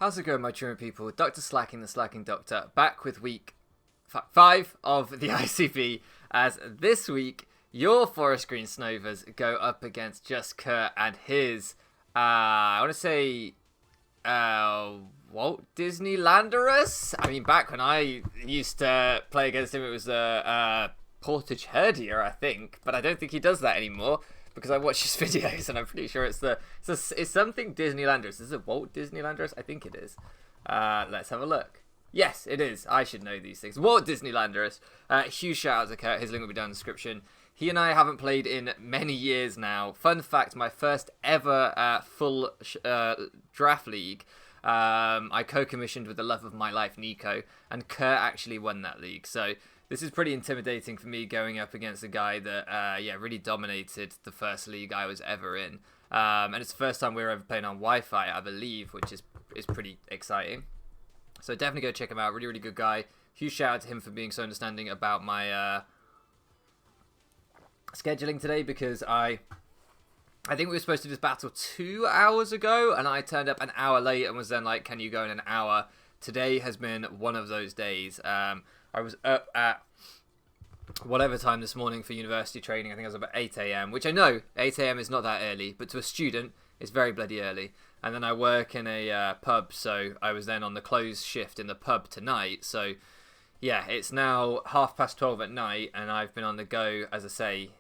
How's it going, my truant people? Dr. Slacking, the Slacking Doctor, back with week 5 of the ICP, as this week, your Forest Green Snovers go up against JustKurt and his, I want to say, Walt Disney Landorus? I mean, back when I used to play against him, it was Portage Herdier, I think, but I don't think he does that anymore, because I watch his videos, and I'm pretty sure it's something Disney Landorus. Is it Walt Disney Landorus? I think it is. Let's have a look. Yes, it is. I should know these things. Walt Disney Landorus. Huge shout out to Kurt. His link will be down in the description. He and I haven't played in many years now. Fun fact, my first ever full draft league, I co-commissioned with the love of my life, Nico, and Kurt actually won that league. So this is pretty intimidating for me going up against a guy that, really dominated the first league I was ever in. And it's the first time we were ever playing on Wi-Fi, I believe, which is pretty exciting. So definitely go check him out. Really, really good guy. Huge shout out to him for being so understanding about my scheduling today, because I think we were supposed to do this battle 2 hours ago, and I turned up an hour late and was then like, can you go in an hour? Today has been one of those days. I was up at whatever time this morning for university training. I think I was up at 8 a.m, which I know 8 a.m. is not that early, but to a student, it's very bloody early. And then I work in a pub, so I was then on the close shift in the pub tonight. So, yeah, it's now 12:30 at night, and I've been on the go, as I say.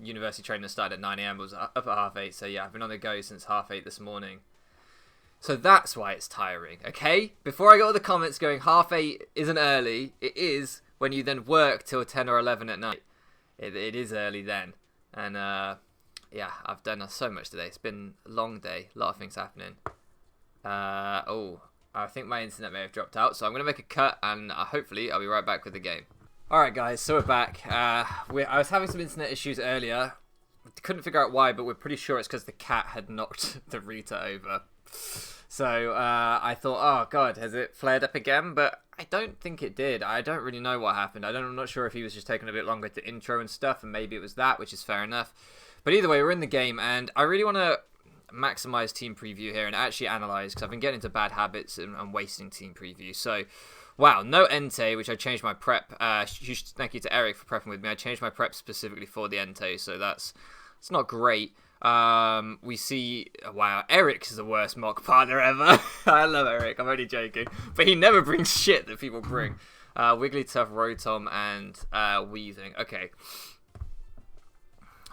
University training started at 9 a.m, was up at 8:30, so yeah, I've been on the go since 8:30 this morning. So that's why it's tiring, okay? Before I got all the comments going, 8:30 isn't early. It is when you then work till 10 or 11 at night. It is early then. And, yeah, I've done so much today. It's been a long day. A lot of things happening. I think my internet may have dropped out, so I'm going to make a cut, and hopefully I'll be right back with the game. Alright guys, so we're back. I was having some internet issues earlier. Couldn't figure out why, but we're pretty sure it's because the cat had knocked the router over. So I thought, oh god, has it flared up again? But I don't think it did. I don't really know what happened. I'm not sure if he was just taking a bit longer to intro and stuff, and maybe it was that, which is fair enough. But either way, we're in the game, and I really want to maximize team preview here and actually analyze, because I've been getting into bad habits and wasting team preview. So, wow, no Entei, which I changed my prep. Huge thank you to Eric for prepping with me. I changed my prep specifically for the Entei, so it's not great. We see, wow, Eric is the worst mock partner ever. I love Eric, I'm only joking. But he never brings shit that people bring. Wigglytuff, Rotom, and Weezing. Okay.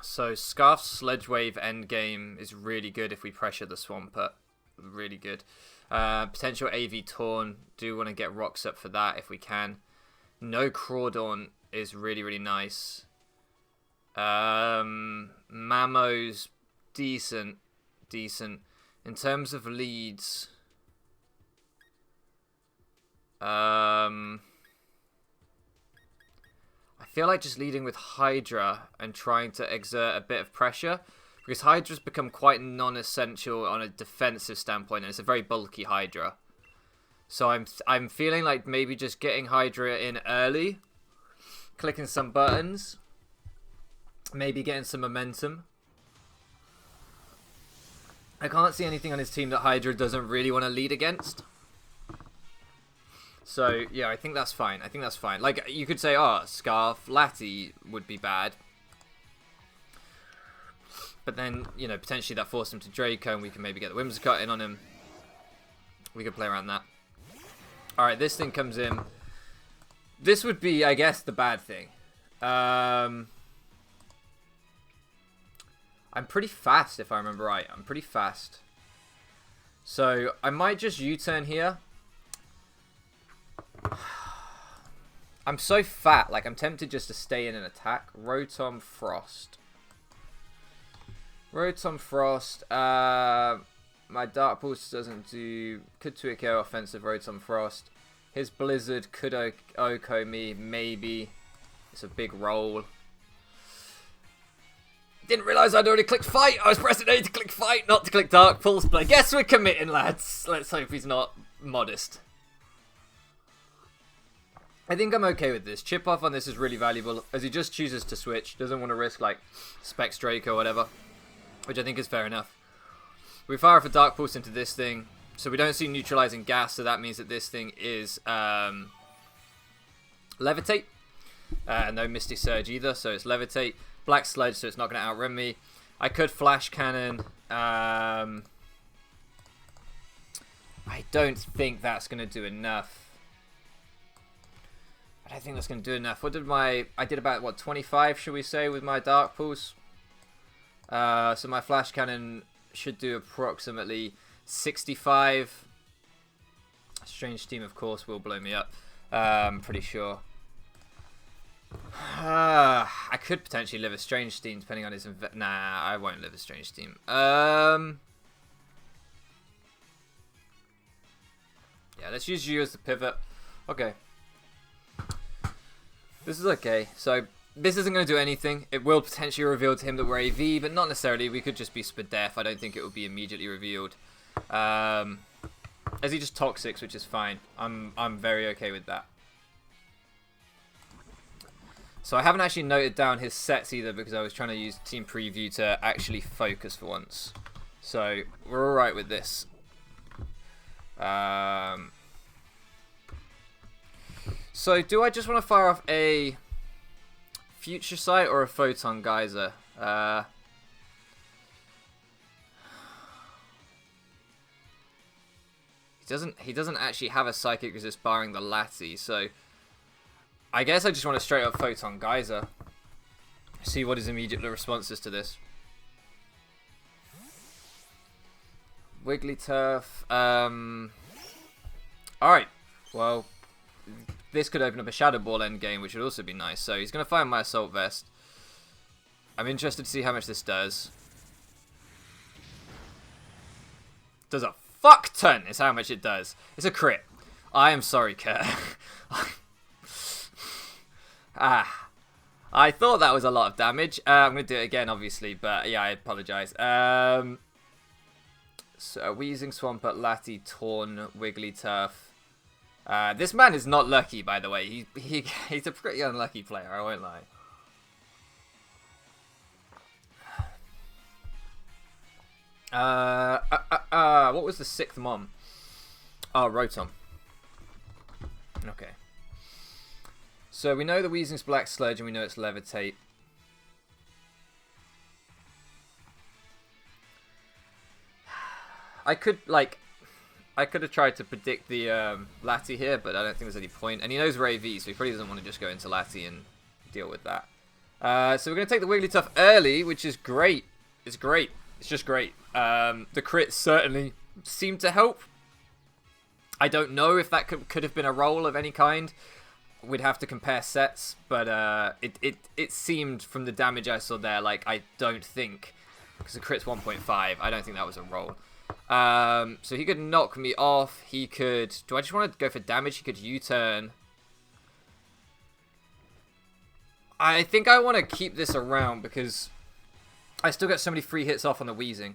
So Scarf's Sledge Wave endgame is really good if we pressure the Swampert. Really good. Potential AV Torn. Do want to get rocks up for that if we can. No Crawdaunt is really, really nice. Mamo's decent. In terms of leads, I feel like just leading with Hydra and trying to exert a bit of pressure, because Hydra's become quite non-essential on a defensive standpoint, and it's a very bulky Hydra. So I'm feeling like maybe just getting Hydra in early, clicking some buttons, maybe getting some momentum. I can't see anything on his team that Hydra doesn't really want to lead against. So, yeah, I think that's fine. Like, you could say, oh, Scarf, Lati would be bad. But then, you know, potentially that forced him to Draco, and we can maybe get the Whimsicott in on him. We could play around that. Alright, this thing comes in. This would be, I guess, the bad thing. I'm pretty fast, if I remember right. I'm pretty fast. So, I might just U-turn here. I'm so fat, like I'm tempted just to stay in and attack. Rotom Frost. My Dark Pulse doesn't do... Could Twiko offensive Rotom Frost. His Blizzard could Oko me, maybe. It's a big roll. Didn't realise I'd already clicked fight. I was pressing A to click fight, not to click Dark Pulse, but I guess we're committing, lads. Let's hope he's not modest. I think I'm okay with this. Chip off on this is really valuable, as he just chooses to switch. Doesn't want to risk, like, Specs Drake or whatever, which I think is fair enough. We fire off a Dark Pulse into this thing. So we don't see neutralizing gas, so that means that this thing is levitate. No Misty Surge either, so it's levitate. Black Sludge, so it's not going to outrun me. I could flash cannon. I don't think that's going to do enough. I don't think that's going to do enough. What did I did about, what, 25, should we say, with my Dark Pulse? So my flash cannon should do approximately 65. Strange Steam, of course, will blow me up. Pretty sure. I could potentially live a Strange Steam depending on his... Nah, I won't live a Strange Steam. Yeah, let's use you as the pivot. Okay. This is okay. So, this isn't going to do anything. It will potentially reveal to him that we're AV, but not necessarily. We could just be Spadef. I don't think it will be immediately revealed. As he just Toxics, which is fine. I'm very okay with that. So I haven't actually noted down his sets either because I was trying to use Team Preview to actually focus for once. So we're alright with this. So do I just want to fire off a Future Sight or a Photon Geyser? He doesn't actually have a Psychic Resist barring the Lati, so I guess I just want to straight up Photon Geyser. See what his immediate response is to this. Wigglytuff. Alright. Well, this could open up a Shadow Ball endgame, which would also be nice. So he's going to fire my Assault Vest. I'm interested to see how much this does. Does a fuck ton is how much it does. It's a crit. I am sorry, Kurt. I thought that was a lot of damage. I'm going to do it again, obviously, but yeah, I apologise. So, Weezing, Swampert, Lati, Torn, Wigglytuff. This man is not lucky, by the way. He's a pretty unlucky player, I won't lie. What was the 6th Mom? Oh, Rotom. Okay. So we know the Weezing's Black Sludge and we know it's Levitate. I could have tried to predict the Lati here, but I don't think there's any point. And he knows we're AV, so he probably doesn't want to just go into Lati and deal with that. So we're going to take the Wigglytuff early, which is great. It's great. It's just great. The crits certainly seem to help. I don't know if that could have been a roll of any kind. We'd have to compare sets, but it seemed from the damage I saw there, like I don't think, because the crit's 1.5, I don't think that was a roll. So he could knock me off. He could... Do I just want to go for damage? He could U-turn. I think I want to keep this around because I still get so many free hits off on the Weezing.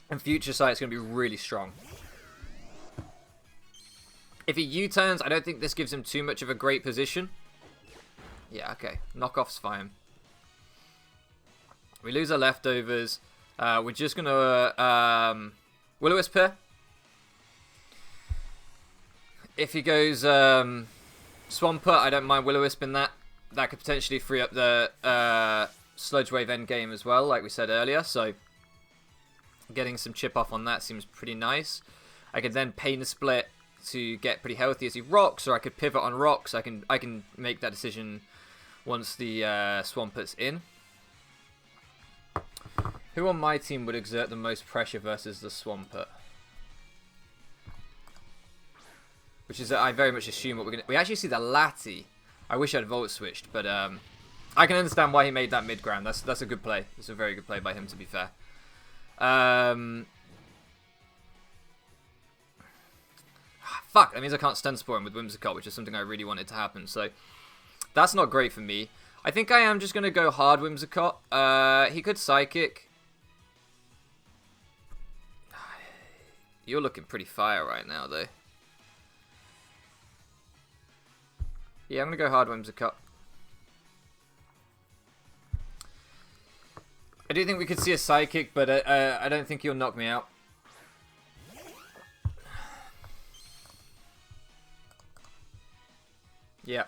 And Future Sight's going to be really strong. If he U-turns, I don't think this gives him too much of a great position. Yeah, okay. Knockoff's fine. We lose our leftovers. We're just going to Will-O-Wisp here. If he goes Swampert, I don't mind Will-O-Wisp in that. That could potentially free up the Sludge Wave endgame as well, like we said earlier. So getting some chip off on that seems pretty nice. I could then Pain Split to get pretty healthy as he rocks, or I could pivot on rocks. I can make that decision once the Swampert's in. Who on my team would exert the most pressure versus the Swampert? Which is, I very much assume what we're gonna... We actually see the Lati. I wish I'd Volt switched, but I can understand why he made that mid ground. That's a good play. It's a very good play by him, to be fair. Fuck, that means I can't Stun Spore him with Whimsicott, which is something I really wanted to happen. So that's not great for me. I think I am just going to go hard Whimsicott. He could Psychic. You're looking pretty fire right now, though. Yeah, I'm going to go hard Whimsicott. I do think we could see a Psychic, but I don't think he'll knock me out. Yeah.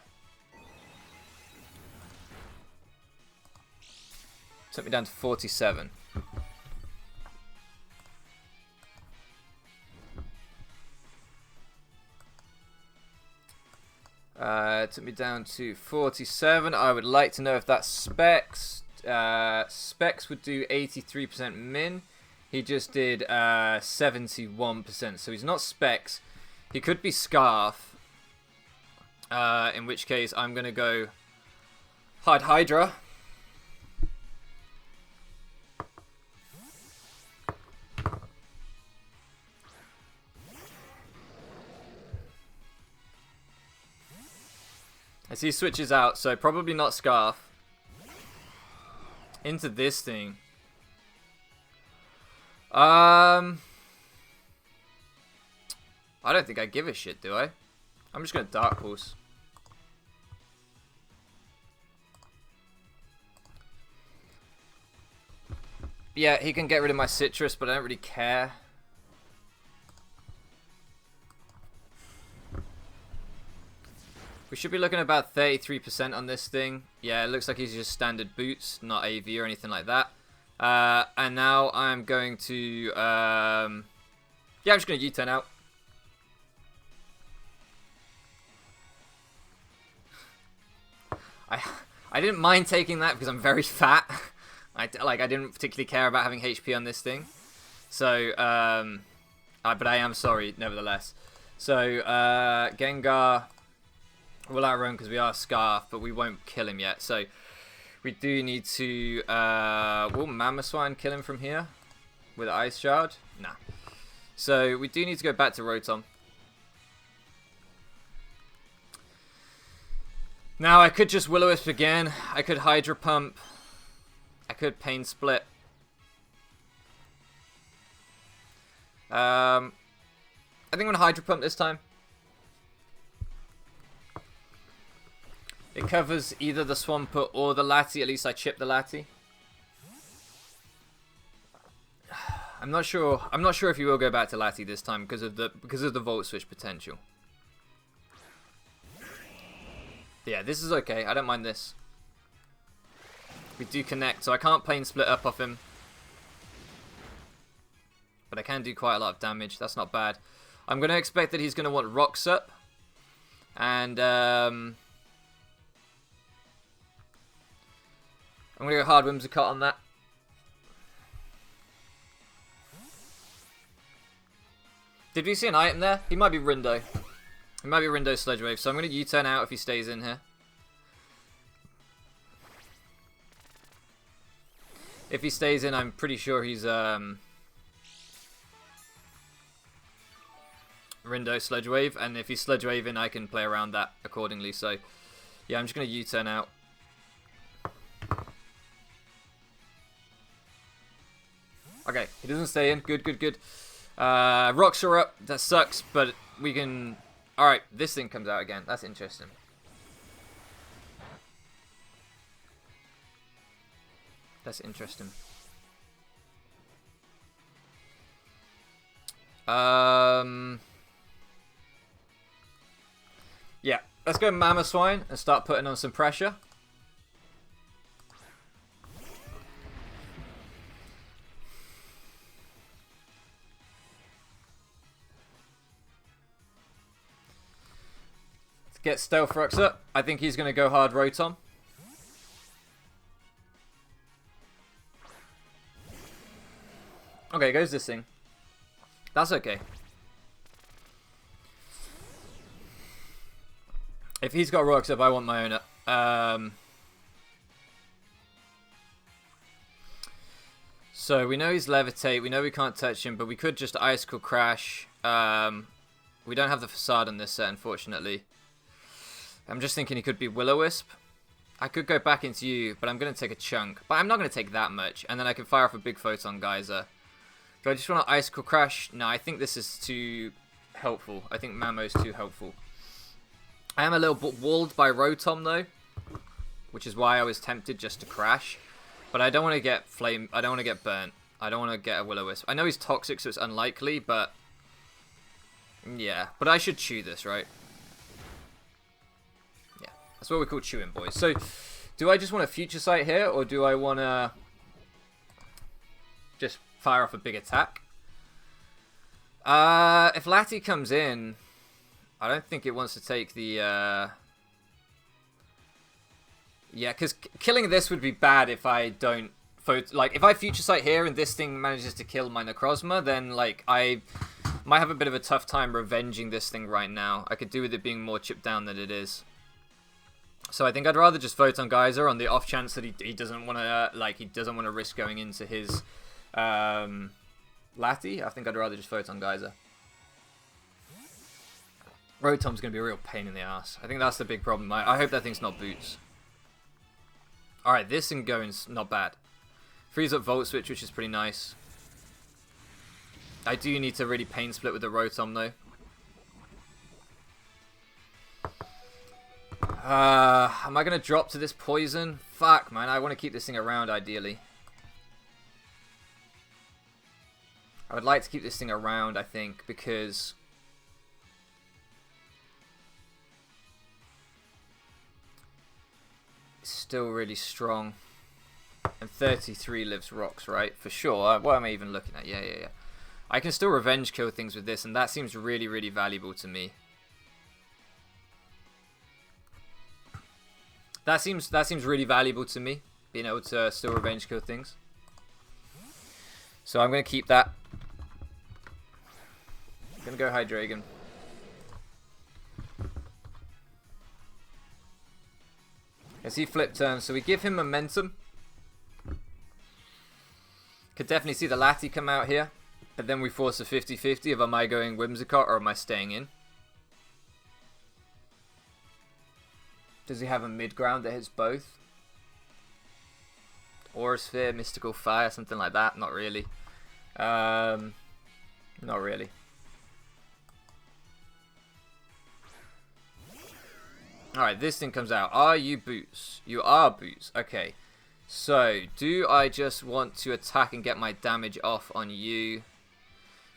Took me down to 47. Took me down to 47. I would like to know if that's Specs. Specs would do 83% min. He just did 71%. So he's not Specs. He could be Scarf. In which case I'm going to go Hard Hydra. As he switches out, so probably not Scarf. Into this thing. I don't think I give a shit, do I? I'm just going to Dark Pulse. Yeah, he can get rid of my Citrus, but I don't really care. We should be looking at about 33% on this thing. Yeah, it looks like he's just standard boots, not AV or anything like that. And now I'm going to... yeah, I'm just going to U-turn out. I didn't mind taking that because I'm very fat. I didn't particularly care about having HP on this thing. So, but I am sorry, nevertheless. So, Gengar... We'll outrun because we are Scarf, but we won't kill him yet. So we do need to... will Mamoswine kill him from here? With Ice Shard? Nah. So we do need to go back to Rotom. Now I could just Will-O-Wisp again. I could Hydro Pump. I could Pain Split. I think I'm going to Hydro Pump this time. It covers either the Swampert or the Lati. At least I chip the Lati. I'm not sure. I'm not sure if you will go back to Lati this time because of the Volt Switch potential. Yeah, this is okay. I don't mind this. We do connect, so I can't Plane Split up off him. But I can do quite a lot of damage. That's not bad. I'm going to expect that he's going to want Rocks up. And, I'm going to go Hard Whimsicott on that. Did we see an item there? He might be Rindo. He might be Rindo Sludge Wave, so I'm going to U-turn out if he stays in here. If he stays in, I'm pretty sure he's Rindo Sludge Wave, and if he's Sludge Wave in, I can play around that accordingly. So, yeah, I'm just going to U-turn out. Okay, he doesn't stay in. Good, good, good. Rocks are up. That sucks, but we can... Alright, this thing comes out again. That's interesting. That's interesting. Yeah, let's go Mamoswine and start putting on some pressure. Get Stealth Rocks up. I think he's going to go hard Rotom. Okay, goes this thing. That's okay. If he's got Rocks up, I want my own up. So we know he's Levitate. We know we can't touch him, but we could just Icicle Crash. We don't have the Facade on this set, unfortunately. I'm just thinking he could be Will-O-Wisp. I could go back into you, but I'm going to take a chunk. But I'm not going to take that much. And then I can fire off a big Photon Geyser. Do I just want to Icicle Crash? No, I think this is too helpful. I think Mamo's too helpful. I am a little bit walled by Rotom, though. Which is why I was tempted just to Crash. But I don't want to get Flame. I don't want to get burnt. I don't want to get a Will-O-Wisp. I know he's toxic, so it's unlikely, but... Yeah. But I should chew this, right? That's what we call chewing, boys. So, do I just want a Future Sight here, or do I want to just fire off a big attack? If Lati comes in, I don't think it wants to take the... Yeah, because killing this would be bad if I don't... Like, if I Future Sight here and this thing manages to kill my Necrozma, then, like, I might have a bit of a tough time revenging this thing right now. I could do with it being more chipped down than it is. So I think I'd rather just Photon Geyser on the off chance that he doesn't want to, he doesn't want to risk going into his, Lati. I think I'd rather just Photon Geyser. Rotom's going to be a real pain in the ass. I think that's the big problem. I hope that thing's not Boots. Alright, this thing going's not bad. Frees up Volt Switch, which is pretty nice. I do need to really pain split with the Rotom, though. Am I going to drop to this poison? Fuck, man. I want to keep this thing around, ideally. I would like to keep this thing around, I think, because... it's still really strong. And 33 lives rocks, right? For sure. What am I even looking at? Yeah. I can still revenge kill things with this, and that seems really, really valuable to me. That seems really valuable to me, being able to still revenge kill things. So I'm going to keep that. I'm going to go Hydreigon. As he flip turns, so we give him momentum. Could definitely see the Lati come out here, but then we force a 50-50 of am I going Whimsicott or am I staying in? Does he have a mid-ground that hits both? Aura Sphere, Mystical Fire, something like that? Not really. Not really. Alright, this thing comes out. Are you Boots? You are Boots. Okay. So, do I just want to attack and get my damage off on you?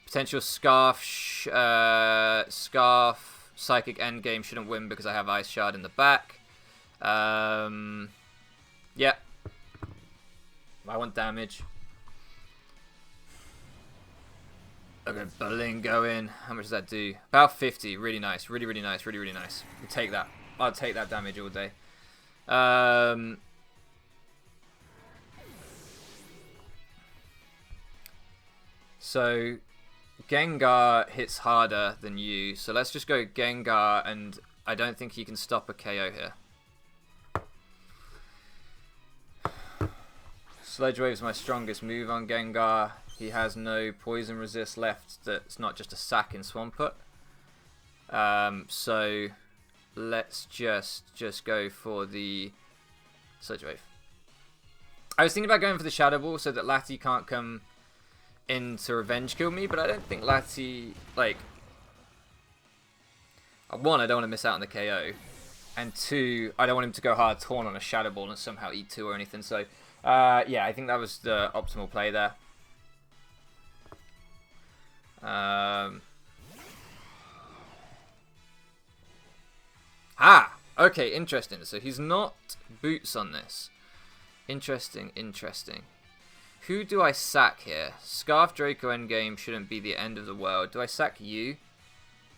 Potential Scarf, Scarf, Psychic Endgame shouldn't win because I have Ice Shard in the back. Yeah. I want damage. Okay, Bolingo in. How much does that do? About 50. Really nice. Really, really nice. Really, really nice. We'll take that. I'll take that damage all day. So, Gengar hits harder than you. So let's just go Gengar, and I don't think he can stop a KO here. Sludge Wave is my strongest move on Gengar. He has no poison resist left that's not just a sack in Swampert. So let's just go for the Sludge Wave. I was thinking about going for the Shadow Ball so that Lati can't come in to revenge kill me, but I don't think Lati, like... One, I don't want to miss out on the KO. And two, I don't want him to go hard Taunt on a Shadow Ball and somehow eat two or anything. So, yeah, I think that was the optimal play there. Okay, interesting. So he's not Boots on this. Interesting. Who do I sack here? Scarf Draco Endgame shouldn't be the end of the world. Do I sack you?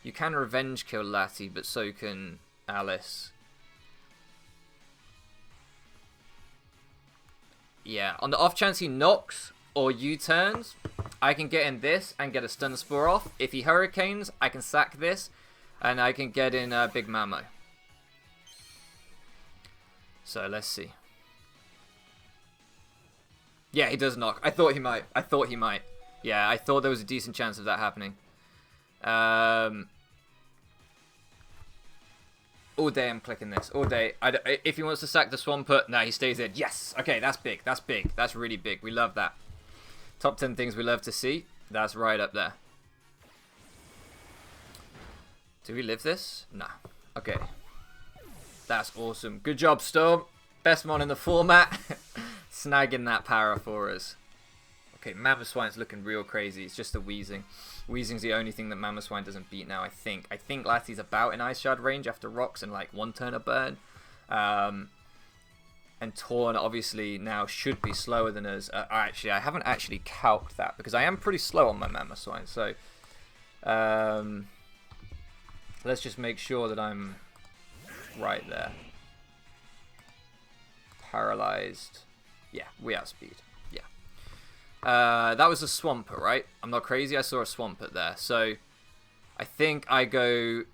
You can revenge kill Lati, but so can Alice. Yeah, on the off chance he knocks or U-turns, I can get in this and get a Stun Spore off. If he Hurricanes, I can sack this and I can get in Big Mamo. So let's see. Yeah, he does knock. I thought he might. Yeah, I thought there was a decent chance of that happening. All day I'm clicking this. All day. If he wants to sack the Swampert, no, he stays in. Yes! Okay, that's big. That's big. That's really big. We love that. Top 10 things we love to see. That's right up there. Do we live this? Nah. Okay. That's awesome. Good job, Storm. Best mon in the format. Snagging that power for us. Okay, Mamoswine's looking real crazy. It's just the Weezing. Weezing's the only thing that Mamoswine doesn't beat now, I think. I think Lati's about in Ice Shard range after Rocks and like one turn of burn. And Torn obviously now should be slower than us. Actually, I haven't actually calced that because I am pretty slow on my Mamoswine. So let's just make sure that I'm right there. Paralyzed. Yeah, we outspeed. Yeah. That was a Swampert, right? I'm not crazy. I saw a Swampert there. So I think I go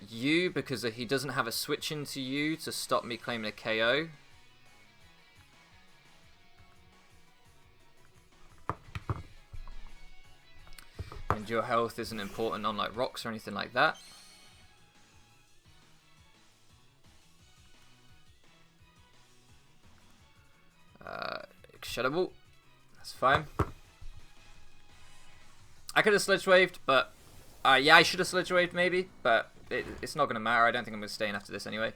U because he doesn't have a switch into U to stop me claiming a KO. And your health isn't important on like rocks or anything like that. Shadow Ball. That's fine. I could have Sledge Waved, but yeah, I should have Sledge Waved maybe, but it's not going to matter. I don't think I'm going to stay in after this anyway.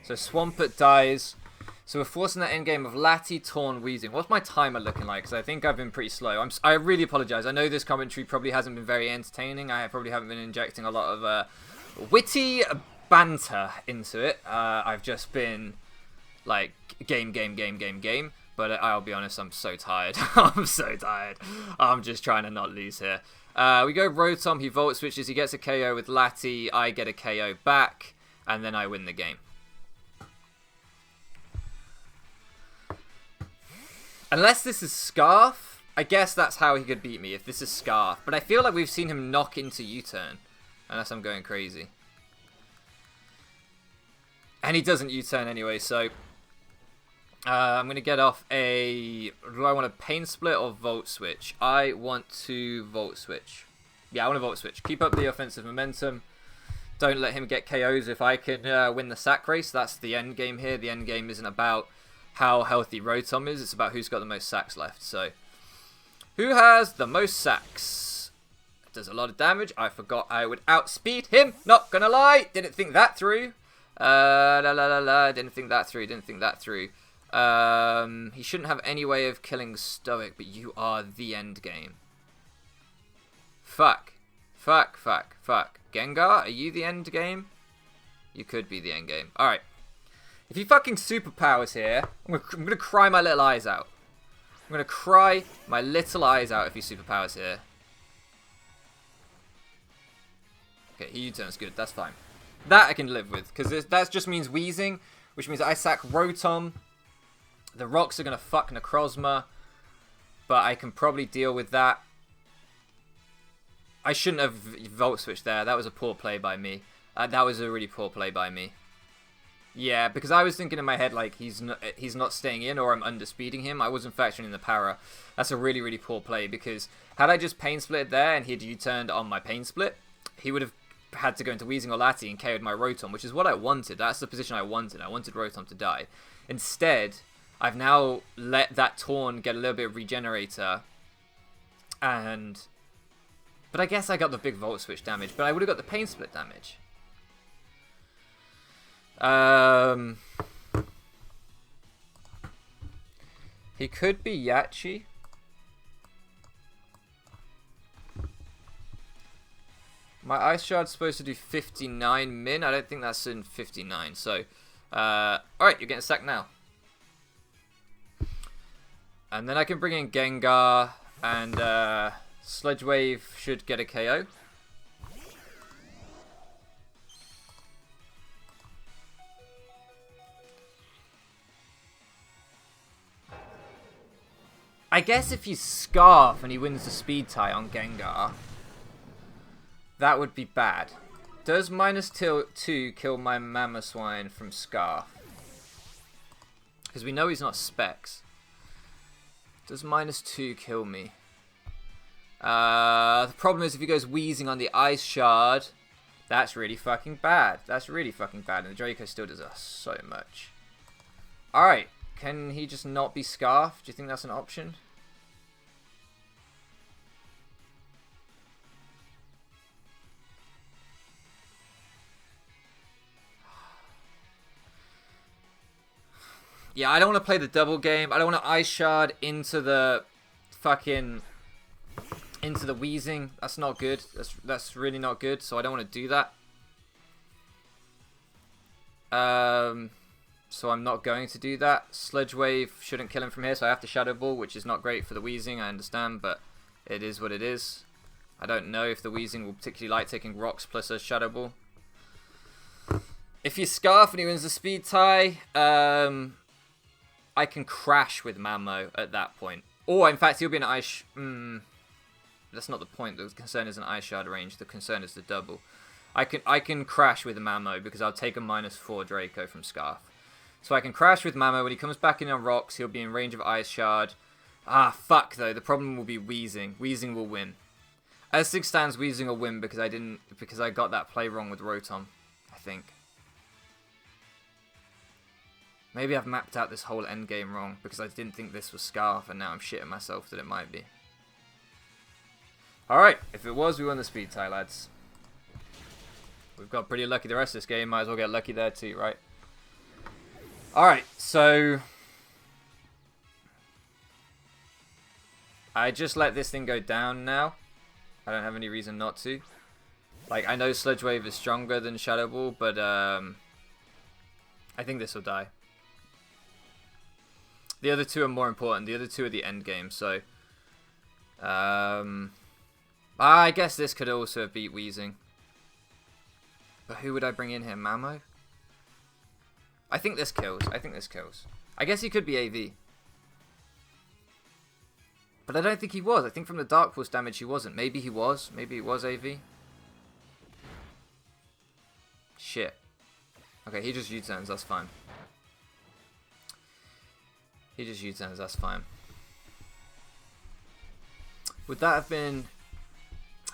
So Swampert dies. So we're forcing that endgame of Lati, Torn, Weezing. What's my timer looking like? Because I think I've been pretty slow. I really apologise. I know this commentary probably hasn't been very entertaining. I probably haven't been injecting a lot of witty banter into it. I've just been like game. But I'll be honest, I'm so tired. I'm so tired. I'm just trying to not lose here. We go Rotom, he Volt Switches, he gets a KO with Lati, I get a KO back, and then I win the game. Unless this is Scarf, I guess that's how he could beat me, if this is Scarf. But I feel like we've seen him knock into U-turn, unless I'm going crazy. And he doesn't U-turn anyway, so I'm going to get off a... Do I want a Pain Split or Volt Switch? I want to Volt Switch. Yeah, I want to Volt Switch. Keep up the offensive momentum. Don't let him get KOs if I can win the sack race. That's the end game here. The end game isn't about how healthy Rotom is. It's about who's got the most sacks left. So, who has the most sacks? Does a lot of damage. I forgot I would outspeed him. Not gonna lie. Didn't think that through. Didn't think that through. He shouldn't have any way of killing Stoic, but you are the end game. Fuck. Gengar, are you the end game? You could be the end game. Alright. If he fucking superpowers here, I'm gonna cry my little eyes out. I'm gonna cry my little eyes out if he superpowers here. Okay, he U-turns good, that's fine. That I can live with, because that just means Weezing, which means I sack Rotom. The rocks are going to fuck Necrozma, but I can probably deal with that. I shouldn't have Volt Switched there. That was a poor play by me. That was a really poor play by me. Yeah, because I was thinking in my head, like, he's not staying in or I'm underspeeding him. I wasn't factoring in the para. That's a really, really poor play, because had I just Pain Split there and he'd U-turned on my Pain Split, he would have had to go into Weezing or Lati and KO'd my Rotom, which is what I wanted. That's the position I wanted. I wanted Rotom to die. Instead, I've now let that Torn get a little bit of Regenerator, but I guess I got the big Volt Switch damage, but I would have got the Pain Split damage. He could be Yachi. My Ice Shard's supposed to do 59 min. I don't think that's in 59, so alright, you're getting sacked now. And then I can bring in Gengar, and Sledge Wave should get a KO. I guess if he's Scarf and he wins the speed tie on Gengar, that would be bad. Does -2 kill my Mamoswine from Scarf? Because we know he's not Specs. Does -2 kill me? The problem is if he goes Weezing on the Ice Shard, that's really fucking bad. That's really fucking bad. And the Draco still does us so much. Alright. Can he just not be Scarf? Do you think that's an option? Yeah, I don't want to play the double game. I don't want to Ice Shard into the fucking... into the Weezing. That's not good. That's really not good, so I don't want to do that. so I'm not going to do that. Sludge Wave shouldn't kill him from here, so I have to Shadow Ball, which is not great for the Weezing, I understand, but it is what it is. I don't know if the Weezing will particularly like taking rocks plus a Shadow Ball. If you Scarf and he wins the speed tie, I can crash with Mamo at that point. Or, in fact, he'll be an Ice... that's not the point. The concern isn't Ice Shard range. The concern is the double. I can crash with Mamo because I'll take a -4 Draco from Scarf. So I can crash with Mamo. When he comes back in on rocks, he'll be in range of Ice Shard. Ah, fuck, though. The problem will be Weezing. Weezing will win. As things stands, Weezing will win because I got that play wrong with Rotom, I think. Maybe I've mapped out this whole endgame wrong because I didn't think this was Scarf and now I'm shitting myself that it might be. Alright, if it was, we won the speed tie, lads. We've got pretty lucky the rest of this game. Might as well get lucky there too, right? Alright, so... I just let this thing go down now. I don't have any reason not to. Like, I know Sludge Wave is stronger than Shadow Ball, but I think this will die. The other two are more important. The other two are the end game, so... I guess this could also have beat Weezing. But who would I bring in here? Mamo? I think this kills. I think this kills. I guess he could be AV. But I don't think he was. I think from the Dark Pulse damage he wasn't. Maybe he was. Maybe he was AV. Shit. Okay, he just U-turns. That's fine. He just U-turns. That's fine. Would that have been...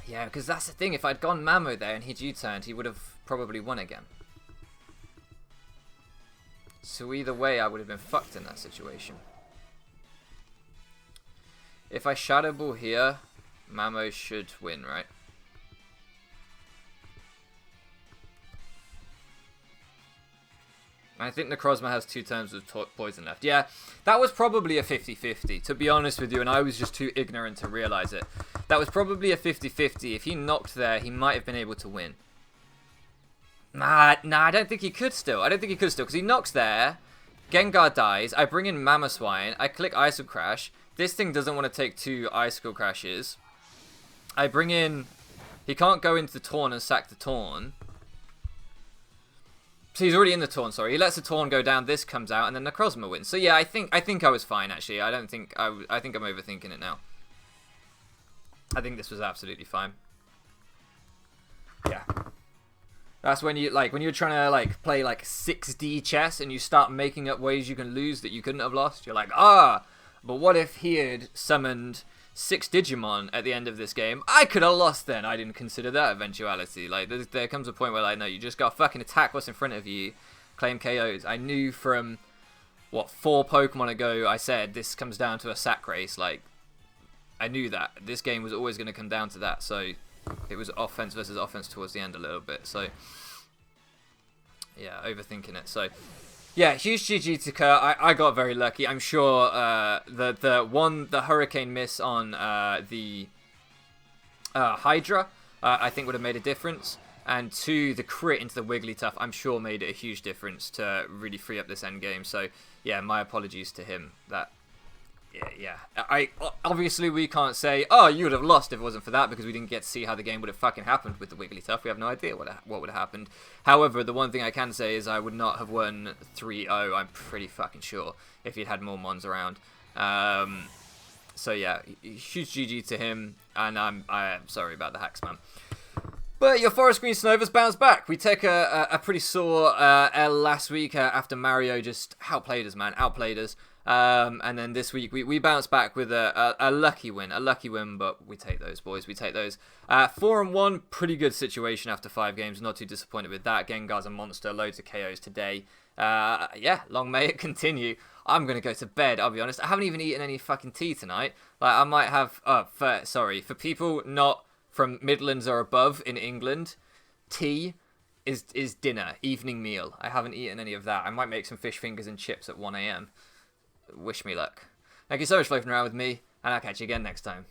Yeah, because that's the thing. If I'd gone Mamo there and he'd U-turned, he would have probably won again. So either way, I would have been fucked in that situation. If I Shadow Ball here, Mamo should win, right? I think Necrozma has 2 turns with poison left. Yeah, that was probably a 50-50, to be honest with you, and I was just too ignorant to realize it. That was probably a 50-50. If he knocked there, he might have been able to win. Nah, I don't think he could still. I don't think he could still, because he knocks there, Gengar dies, I bring in Mamoswine, I click Icicle Crash. This thing doesn't want to take 2 Icicle Crashes. I bring in... He can't go into the Torn and sack the Torn. So he's already in the Torn, sorry. He lets the Torn go down, this comes out, and then Necrozma wins. So yeah, I think I was fine, actually. I think I'm overthinking it now. I think this was absolutely fine. Yeah. That's when you're trying to, like, play, like, 6D chess, and you start making up ways you can lose that you couldn't have lost. You're like, but what if he had summoned 6 Digimon at the end of this game? I could have lost then. I didn't consider that eventuality. Like, there comes a point where, like, no, you just gotta fucking attack what's in front of you, claim KOs. I knew from, 4 Pokemon ago I said this comes down to a sack race. Like, I knew that. This game was always going to come down to that. So, it was offense versus offense towards the end a little bit. So, yeah, overthinking it. So... Yeah, huge GG to Kurt. I got very lucky. I'm sure the Hurricane miss on the Hydra, I think would have made a difference. And 2, the crit into the Wigglytuff, I'm sure made it a huge difference to really free up this end game. So, yeah, my apologies to him. Yeah. Obviously, we can't say, oh, you would have lost if it wasn't for that, because we didn't get to see how the game would have fucking happened with the Wigglytuff. We have no idea what would have happened. However, the one thing I can say is I would not have won 3-0, I'm pretty fucking sure, if he'd had more Mons around. So yeah, huge GG to him, and I'm sorry about the hacks, man. But your Forest Green Snovers bounced back. We took a pretty sore L last week after Mario just outplayed us, man. Outplayed us. And then this week we bounced back with a lucky win, but we take those, boys. We take those. 4-1, pretty good situation after 5 games. Not too disappointed with that. Gengar's a monster. Loads of KOs today. Yeah, long may it continue. I'm going to go to bed, I'll be honest. I haven't even eaten any fucking tea tonight. Like, I might have... for people not from Midlands or above in England, tea is dinner, evening meal. I haven't eaten any of that. I might make some fish fingers and chips at 1 AM. Wish me luck. Thank you so much for floating around with me, and I'll catch you again next time.